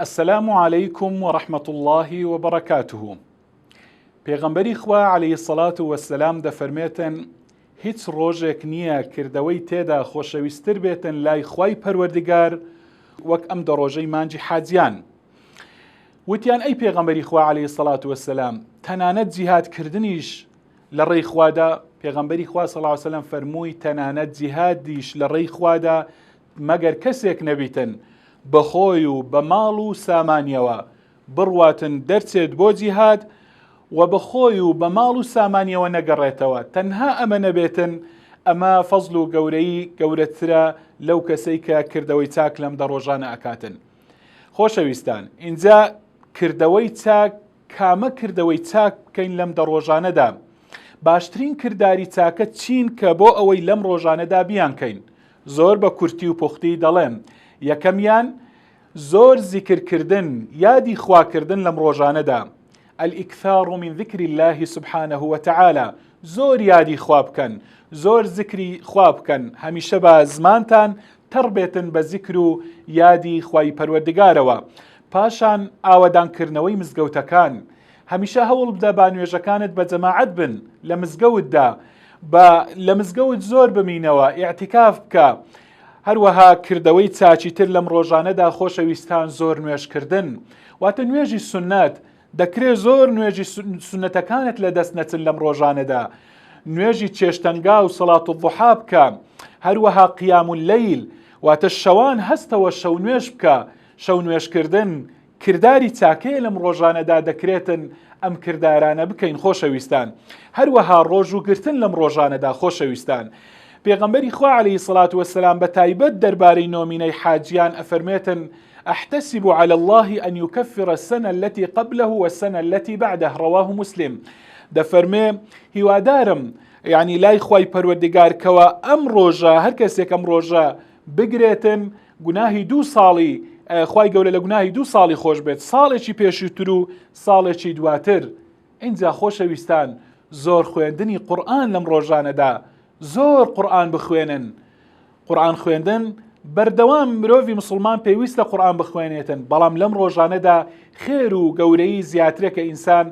السلام عليكم ورحمة الله وبركاته. پێغەمبەری خوا عەلەیهی سەڵات وەسەلام دەفەرمێتن هیچ ڕۆژێک نییە کردەوەی تێدا خۆشەویستتر بێتن لای خوای پەروەردگار وەک ئەم دە ڕۆژەی مانجی حاجیان. وتیان ئەی پێغەمبەری خوا عەلەیهی سەڵات وەسەلام تەنانەت جیهادکردنیش لە ڕێی خوادا، پێغەمبەری خوا صلی الله علیه وسلم فەرمووی تەنانەت جیهادیش لە ڕێی خوادا مەگەر کەسێک نەبیتن بەخۆی و بە ماڵ و سامانیەوە بڕواتن دەرچێت بۆ جیهاد و بەخۆی و بە ماڵ و سامانیەوە نەگەڕێتەوە، تەنها ئەمە نەبێتن ئەمە فەزڵ و گەورەی گەورەترە لەو کەسەی کە کردەوەی چاک لەم دە ڕۆژانە ئەکاتن. خۆشەویستان، اینجا کردەوەی چاک کامە کردەوەی چاک بکەین لەم دە ڕۆژانەدا؟ باشترین کردداری چاکە چین کە بۆ ئەوەی لەم ڕۆژانەدا بیانکەین؟ زۆر بە کورتی و پوختی دەڵێم. یەکەمیان زۆر زیکرکردن، یادی خواکردن لەم ڕۆژانەدا. الإكثار من ذكر الله سبحانه وتعالى، زۆر یادی خوا بکەن، زۆر زیکری خوا بکەن، هەمیشە بە زمانتان تەڕبێتن بە زیکر و یادی خوای پەروەردگارەوە. پاشان ئاوەدانکردنەوەی مزگەوتەکان، هەمیشە هەوڵ بدە با نوێژەکانت بە جەماعەت بن لە مزگەوتدا، لە مزگەوت زۆر بمینەوە، ئیعتیکاف بکە. هەروەها کردەوەی چاچی تر لەم ڕۆژانەدا خۆشەویستان زۆر نوێژکردن، واتە نوێژی سونەت. دەکرێت زۆر نوێژی سونەتەکانت لە دەست نەچن لەم ڕۆژانەدا، نوێژی چێشتەنگا و سەڵات الضوحا بکە، هەروەها قیام اللەیل، واتە شەوان هەستەوە شەو نوێژ بکە. شەو نوێژکردن کردداری چاکەیە لەم ڕۆژانەدا، دەکرێتن ئەم کردارانە بکەین خۆشەویستان. هەروەها ڕۆژوگرتن لەم ڕۆژانەدا خۆشەویستان. پێغەمبەری خوا عەلەیهی سەڵات وەسەلام بە تایبەت دەربارەی نۆمینەی حاجیان ئەفەرمێتن أحتسب على الله أن يكفر السنة التي قبله والسنة التي بعده، رواه مسلم. دەفەرمێ هیوادارم یعنی لای خوای پەروەردگار کەوە ئەم ڕۆژە هەر کەسێک ئەم ڕۆژە بگرێتن گوناهی 2 ساڵی خوای گەورە لە گوناهی 2 ساڵی خۆش بێت، ساڵێکی پێشووتر و ساڵێکی دواتر. اینجا خۆشەویستان زۆر خوێندنی قورئان لەم ڕۆژانەدا، زۆر قورئان بخوێنن. قورئان خوێندن بەردەوام مرۆڤی مسلمان پێویستە قورئان بخوێنێتن، بەڵام لەم ڕۆژانەدا خێر و گەورەی زیاترە کە ئینسان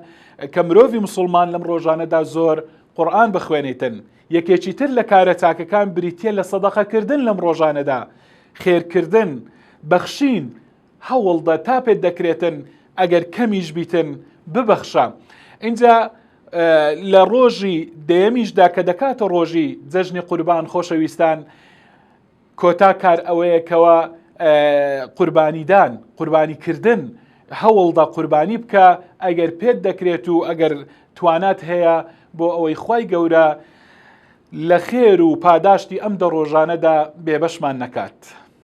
کە مرۆڤی مسلمان لەم ڕۆژانەدا زۆر قورئان بخوێنێتن. یەکێکی تر لە کارە چاکەکان بریتیە لە سەدەقەکردن لەم ڕۆژانەدا، خێرکردن، بەخشین، هەوڵدە تا پێت دەکرێتن ئەگەر کەمیش بیتن ببەخشە. اینجا لە ڕۆژی دەیەمیشدا کە دەکاتە ڕۆژی جەژنی قوربان خۆشەویستان، کۆتا کار ئەوەیەکەوە قوربانیدان، قوربانیکردن، هەوڵدا قوربانی بکە ئەگەر پێت دەکرێت و ئەگەر توانات هەیە بۆ ئەوەی خوای گەورە لە خێر و پاداشتی ئەم دە ڕۆژانەدا بێبەشمان نەکات.